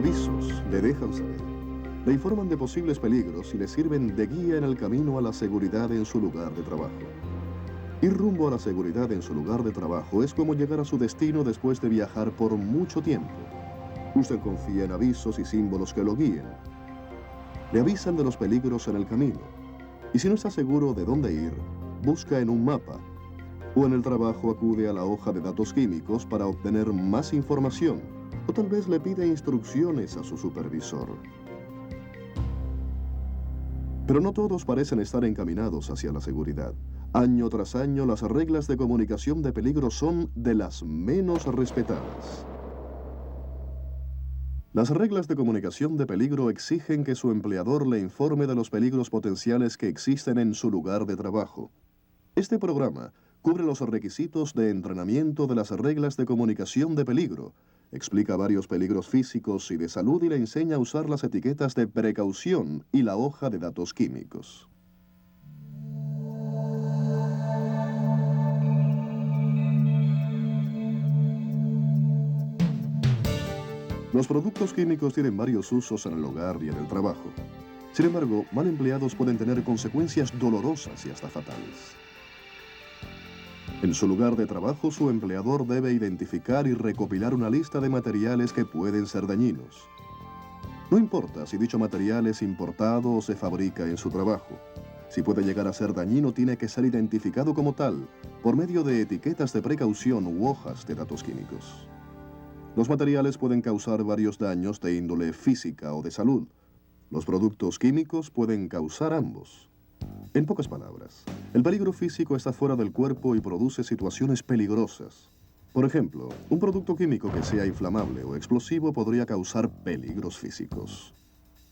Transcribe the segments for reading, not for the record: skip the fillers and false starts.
Avisos le dejan saber. Le informan de posibles peligros y le sirven de guía en el camino a la seguridad en su lugar de trabajo. Ir rumbo a la seguridad en su lugar de trabajo es como llegar a su destino después de viajar por mucho tiempo. Usted confía en avisos y símbolos que lo guíen. Le avisan de los peligros en el camino. Y si no está seguro de dónde ir, busca en un mapa. O en el trabajo acude a la hoja de datos químicos para obtener más información. O tal vez le pide instrucciones a su supervisor. Pero no todos parecen estar encaminados hacia la seguridad. Año tras año, las reglas de comunicación de peligro son de las menos respetadas. Las reglas de comunicación de peligro exigen que su empleador le informe de los peligros potenciales que existen en su lugar de trabajo. Este programa cubre los requisitos de entrenamiento de las reglas de comunicación de peligro, explica varios peligros físicos y de salud y le enseña a usar las etiquetas de precaución y la hoja de datos químicos. Los productos químicos tienen varios usos en el hogar y en el trabajo. Sin embargo, mal empleados pueden tener consecuencias dolorosas y hasta fatales. En su lugar de trabajo, su empleador debe identificar y recopilar una lista de materiales que pueden ser dañinos. No importa si dicho material es importado o se fabrica en su trabajo. Si puede llegar a ser dañino, tiene que ser identificado como tal, por medio de etiquetas de precaución u hojas de datos químicos. Los materiales pueden causar varios daños de índole física o de salud. Los productos químicos pueden causar ambos. En pocas palabras, el peligro físico está fuera del cuerpo y produce situaciones peligrosas. Por ejemplo, un producto químico que sea inflamable o explosivo podría causar peligros físicos.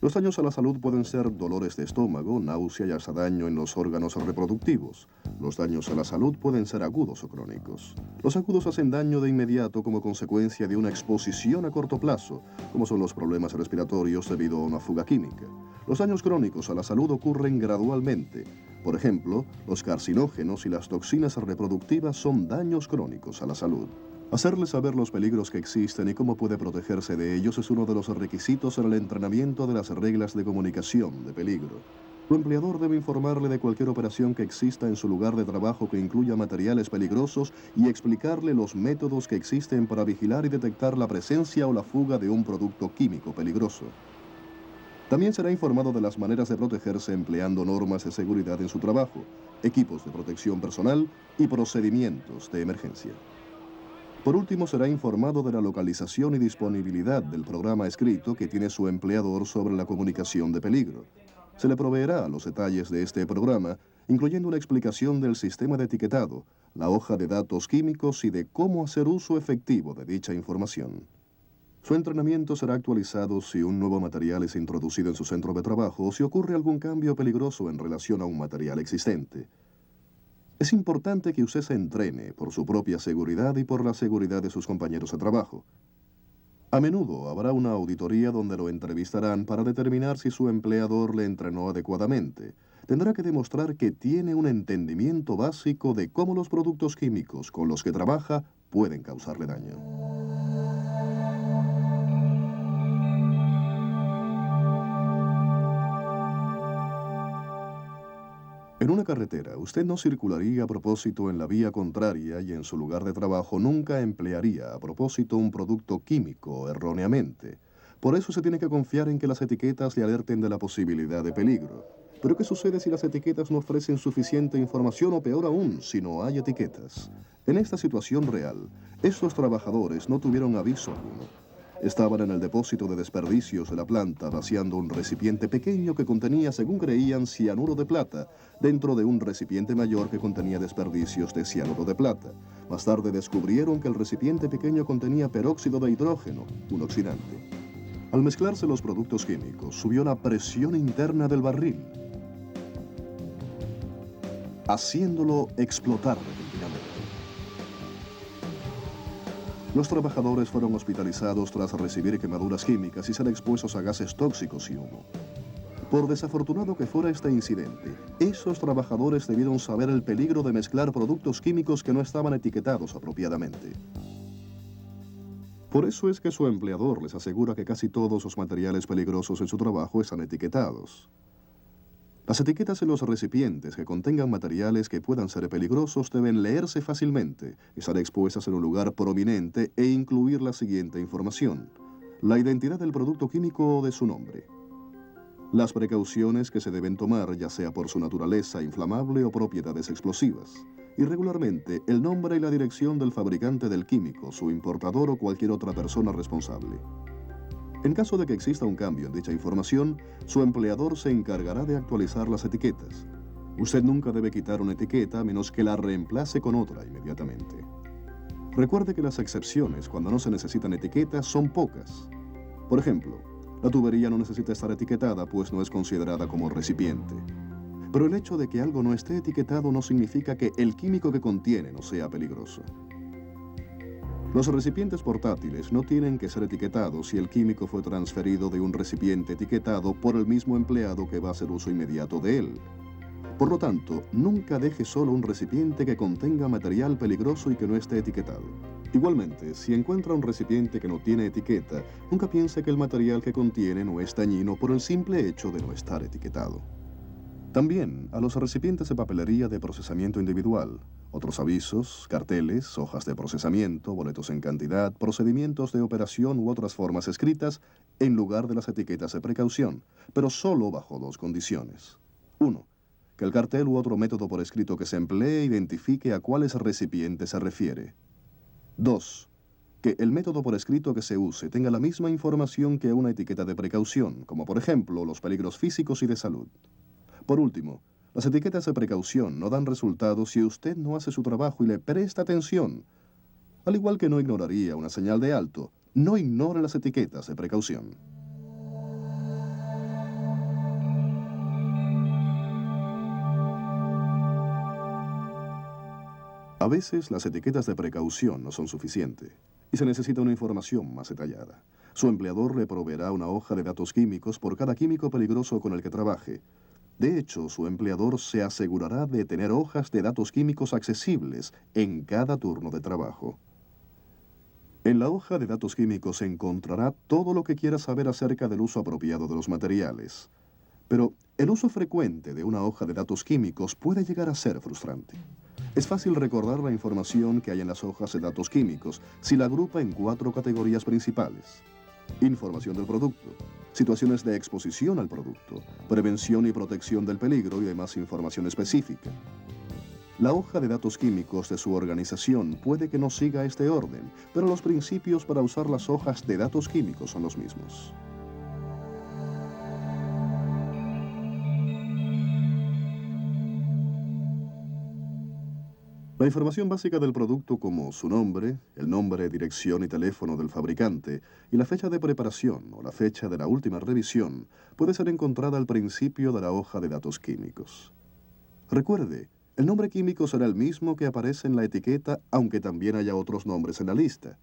Los daños a la salud pueden ser dolores de estómago, náusea y hasta daño en los órganos reproductivos. Los daños a la salud pueden ser agudos o crónicos. Los agudos hacen daño de inmediato como consecuencia de una exposición a corto plazo, como son los problemas respiratorios debido a una fuga química. Los daños crónicos a la salud ocurren gradualmente. Por ejemplo, los carcinógenos y las toxinas reproductivas son daños crónicos a la salud. Hacerle saber los peligros que existen y cómo puede protegerse de ellos es uno de los requisitos en el entrenamiento de las reglas de comunicación de peligro. Su empleador debe informarle de cualquier operación que exista en su lugar de trabajo que incluya materiales peligrosos y explicarle los métodos que existen para vigilar y detectar la presencia o la fuga de un producto químico peligroso. También será informado de las maneras de protegerse empleando normas de seguridad en su trabajo, equipos de protección personal y procedimientos de emergencia. Por último, será informado de la localización y disponibilidad del programa escrito que tiene su empleador sobre la comunicación de peligro. Se le proveerá los detalles de este programa, incluyendo una explicación del sistema de etiquetado, la hoja de datos químicos y de cómo hacer uso efectivo de dicha información. Su entrenamiento será actualizado si un nuevo material es introducido en su centro de trabajo o si ocurre algún cambio peligroso en relación a un material existente. Es importante que usted se entrene por su propia seguridad y por la seguridad de sus compañeros de trabajo. A menudo habrá una auditoría donde lo entrevistarán para determinar si su empleador le entrenó adecuadamente. Tendrá que demostrar que tiene un entendimiento básico de cómo los productos químicos con los que trabaja pueden causarle daño. En una carretera, usted no circularía a propósito en la vía contraria y en su lugar de trabajo nunca emplearía a propósito un producto químico erróneamente. Por eso se tiene que confiar en que las etiquetas le alerten de la posibilidad de peligro. Pero ¿qué sucede si las etiquetas no ofrecen suficiente información o peor aún, si no hay etiquetas? En esta situación real, estos trabajadores no tuvieron aviso alguno. Estaban en el depósito de desperdicios de la planta vaciando un recipiente pequeño que contenía, según creían, cianuro de plata, dentro de un recipiente mayor que contenía desperdicios de cianuro de plata. Más tarde descubrieron que el recipiente pequeño contenía peróxido de hidrógeno, un oxidante. Al mezclarse los productos químicos, subió la presión interna del barril, haciéndolo explotar repentinamente. Los trabajadores fueron hospitalizados tras recibir quemaduras químicas y ser expuestos a gases tóxicos y humo. Por desafortunado que fuera este incidente, esos trabajadores debieron saber el peligro de mezclar productos químicos que no estaban etiquetados apropiadamente. Por eso es que su empleador les asegura que casi todos los materiales peligrosos en su trabajo están etiquetados. Las etiquetas en los recipientes que contengan materiales que puedan ser peligrosos deben leerse fácilmente, estar expuestas en un lugar prominente e incluir la siguiente información: la identidad del producto químico o de su nombre. Las precauciones que se deben tomar, ya sea por su naturaleza inflamable o propiedades explosivas. Y regularmente el nombre y la dirección del fabricante del químico, su importador o cualquier otra persona responsable. En caso de que exista un cambio en dicha información, su empleador se encargará de actualizar las etiquetas. Usted nunca debe quitar una etiqueta a menos que la reemplace con otra inmediatamente. Recuerde que las excepciones cuando no se necesitan etiquetas son pocas. Por ejemplo, la tubería no necesita estar etiquetada pues no es considerada como recipiente. Pero el hecho de que algo no esté etiquetado no significa que el químico que contiene no sea peligroso. Los recipientes portátiles no tienen que ser etiquetados si el químico fue transferido de un recipiente etiquetado por el mismo empleado que va a hacer uso inmediato de él. Por lo tanto, nunca deje solo un recipiente que contenga material peligroso y que no esté etiquetado. Igualmente, si encuentra un recipiente que no tiene etiqueta, nunca piense que el material que contiene no es dañino por el simple hecho de no estar etiquetado. También a los recipientes de papelería de procesamiento individual, otros avisos, carteles, hojas de procesamiento, boletos en cantidad, procedimientos de operación u otras formas escritas en lugar de las etiquetas de precaución, pero solo bajo dos condiciones. 1. Que el cartel u otro método por escrito que se emplee identifique a cuáles recipientes se refiere. 2. Que el método por escrito que se use tenga la misma información que una etiqueta de precaución, como por ejemplo los peligros físicos y de salud. Por último, las etiquetas de precaución no dan resultados si usted no hace su trabajo y le presta atención. Al igual que no ignoraría una señal de alto, no ignore las etiquetas de precaución. A veces las etiquetas de precaución no son suficientes y se necesita una información más detallada. Su empleador le proveerá una hoja de datos químicos por cada químico peligroso con el que trabaje. De hecho, su empleador se asegurará de tener hojas de datos químicos accesibles en cada turno de trabajo. En la hoja de datos químicos se encontrará todo lo que quiera saber acerca del uso apropiado de los materiales. Pero el uso frecuente de una hoja de datos químicos puede llegar a ser frustrante. Es fácil recordar la información que hay en las hojas de datos químicos si la agrupa en 4 categorías principales: información del producto, situaciones de exposición al producto, prevención y protección del peligro y demás información específica. La hoja de datos químicos de su organización puede que no siga este orden, pero los principios para usar las hojas de datos químicos son los mismos. La información básica del producto, como su nombre, el nombre, dirección y teléfono del fabricante, y la fecha de preparación o la fecha de la última revisión, puede ser encontrada al principio de la hoja de datos químicos. Recuerde, el nombre químico será el mismo que aparece en la etiqueta, aunque también haya otros nombres en la lista.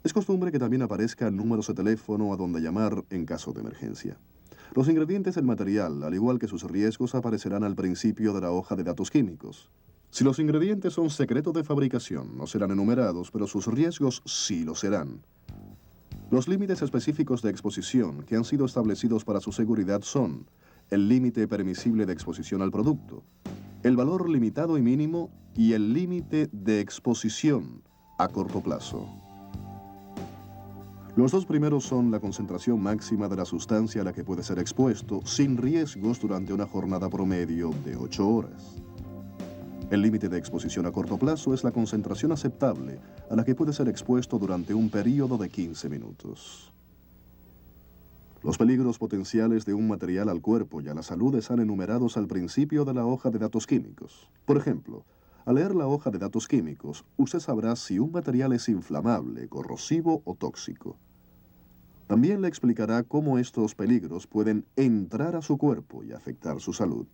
Es costumbre que también aparezcan números de teléfono a donde llamar en caso de emergencia. Los ingredientes del material, al igual que sus riesgos, aparecerán al principio de la hoja de datos químicos. Si los ingredientes son secreto de fabricación, no serán enumerados, pero sus riesgos sí lo serán. Los límites específicos de exposición que han sido establecidos para su seguridad son el límite permisible de exposición al producto, el valor limitado y mínimo y el límite de exposición a corto plazo. Los dos primeros son la concentración máxima de la sustancia a la que puede ser expuesto sin riesgos durante una jornada promedio de 8 horas. El límite de exposición a corto plazo es la concentración aceptable a la que puede ser expuesto durante un período de 15 minutos. Los peligros potenciales de un material al cuerpo y a la salud están enumerados al principio de la hoja de datos químicos. Por ejemplo, al leer la hoja de datos químicos, usted sabrá si un material es inflamable, corrosivo o tóxico. También le explicará cómo estos peligros pueden entrar a su cuerpo y afectar su salud.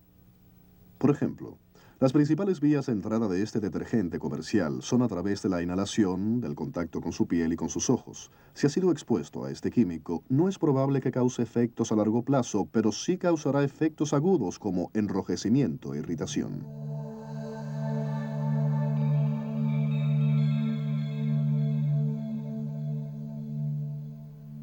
Por ejemplo, las principales vías de entrada de este detergente comercial son a través de la inhalación, del contacto con su piel y con sus ojos. Si ha sido expuesto a este químico, no es probable que cause efectos a largo plazo, pero sí causará efectos agudos como enrojecimiento e irritación.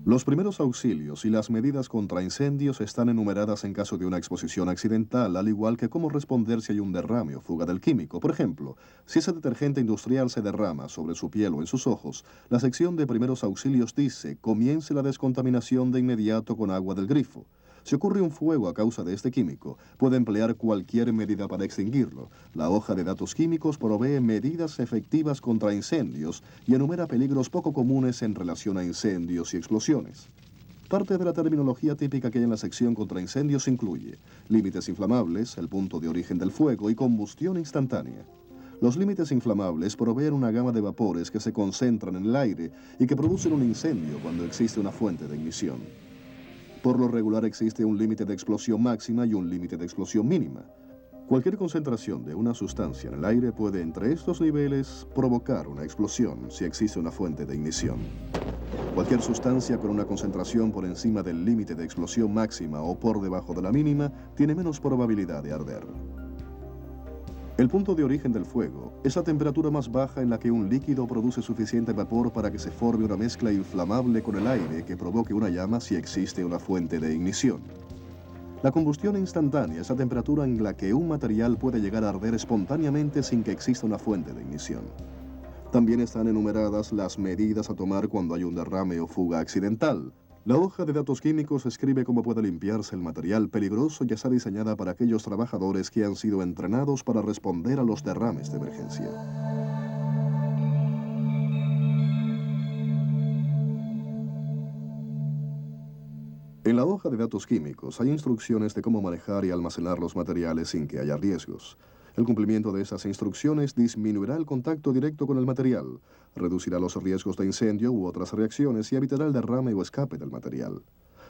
Los primeros auxilios y las medidas contra incendios están enumeradas en caso de una exposición accidental, al igual que cómo responder si hay un derrame o fuga del químico. Por ejemplo, si ese detergente industrial se derrama sobre su piel o en sus ojos, la sección de primeros auxilios dice: comience la descontaminación de inmediato con agua del grifo. Si ocurre un fuego a causa de este químico, puede emplear cualquier medida para extinguirlo. La hoja de datos químicos provee medidas efectivas contra incendios y enumera peligros poco comunes en relación a incendios y explosiones. Parte de la terminología típica que hay en la sección contra incendios incluye límites inflamables, el punto de origen del fuego y combustión instantánea. Los límites inflamables proveen una gama de vapores que se concentran en el aire y que producen un incendio cuando existe una fuente de ignición. Por lo regular existe un límite de explosión máxima y un límite de explosión mínima. Cualquier concentración de una sustancia en el aire puede, entre estos niveles, provocar una explosión si existe una fuente de ignición. Cualquier sustancia con una concentración por encima del límite de explosión máxima o por debajo de la mínima tiene menos probabilidad de arder. El punto de origen del fuego es la temperatura más baja en la que un líquido produce suficiente vapor para que se forme una mezcla inflamable con el aire que provoque una llama si existe una fuente de ignición. La combustión instantánea es la temperatura en la que un material puede llegar a arder espontáneamente sin que exista una fuente de ignición. También están enumeradas las medidas a tomar cuando hay un derrame o fuga accidental. La hoja de datos químicos escribe cómo puede limpiarse el material peligroso y está diseñada para aquellos trabajadores que han sido entrenados para responder a los derrames de emergencia. En la hoja de datos químicos hay instrucciones de cómo manejar y almacenar los materiales sin que haya riesgos. El cumplimiento de esas instrucciones disminuirá el contacto directo con el material, reducirá los riesgos de incendio u otras reacciones y evitará el derrame o escape del material.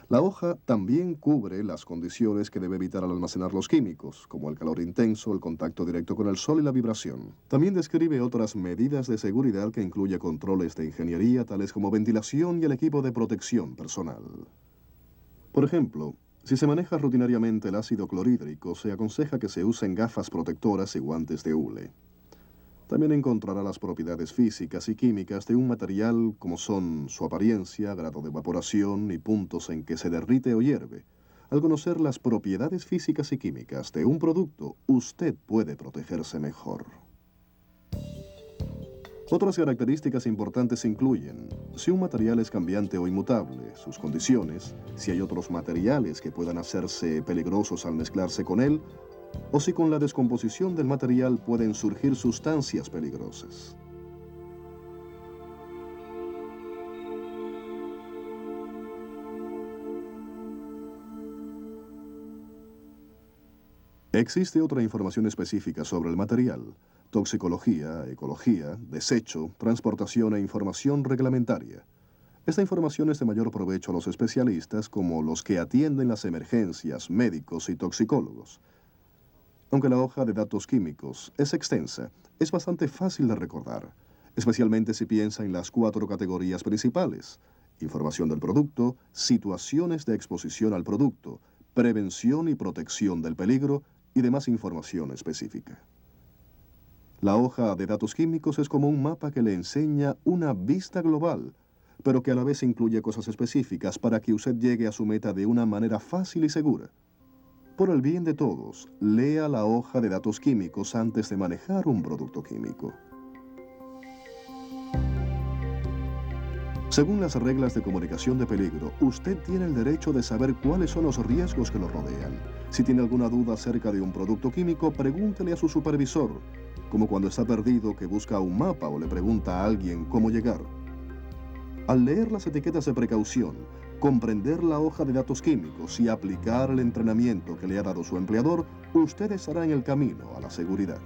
La hoja también cubre las condiciones que debe evitar al almacenar los químicos, como el calor intenso, el contacto directo con el sol y la vibración. También describe otras medidas de seguridad que incluye controles de ingeniería, tales como ventilación y el equipo de protección personal. Por ejemplo, si se maneja rutinariamente el ácido clorhídrico, se aconseja que se usen gafas protectoras y guantes de hule. También encontrará las propiedades físicas y químicas de un material, como son su apariencia, grado de evaporación y puntos en que se derrite o hierve. Al conocer las propiedades físicas y químicas de un producto, usted puede protegerse mejor. Otras características importantes incluyen si un material es cambiante o inmutable, sus condiciones, si hay otros materiales que puedan hacerse peligrosos al mezclarse con él, o si con la descomposición del material pueden surgir sustancias peligrosas. Existe otra información específica sobre el material: toxicología, ecología, desecho, transportación e información reglamentaria. Esta información es de mayor provecho a los especialistas, como los que atienden las emergencias, médicos y toxicólogos. Aunque la hoja de datos químicos es extensa, es bastante fácil de recordar, especialmente si piensa en las 4 categorías principales: información del producto, situaciones de exposición al producto, prevención y protección del peligro y demás información específica. La hoja de datos químicos es como un mapa que le enseña una vista global, pero que a la vez incluye cosas específicas para que usted llegue a su meta de una manera fácil y segura. Por el bien de todos, lea la hoja de datos químicos antes de manejar un producto químico. Según las reglas de comunicación de peligro, usted tiene el derecho de saber cuáles son los riesgos que lo rodean. Si tiene alguna duda acerca de un producto químico, pregúntele a su supervisor, como cuando está perdido que busca un mapa o le pregunta a alguien cómo llegar. Al leer las etiquetas de precaución, comprender la hoja de datos químicos y aplicar el entrenamiento que le ha dado su empleador, usted estará en el camino a la seguridad.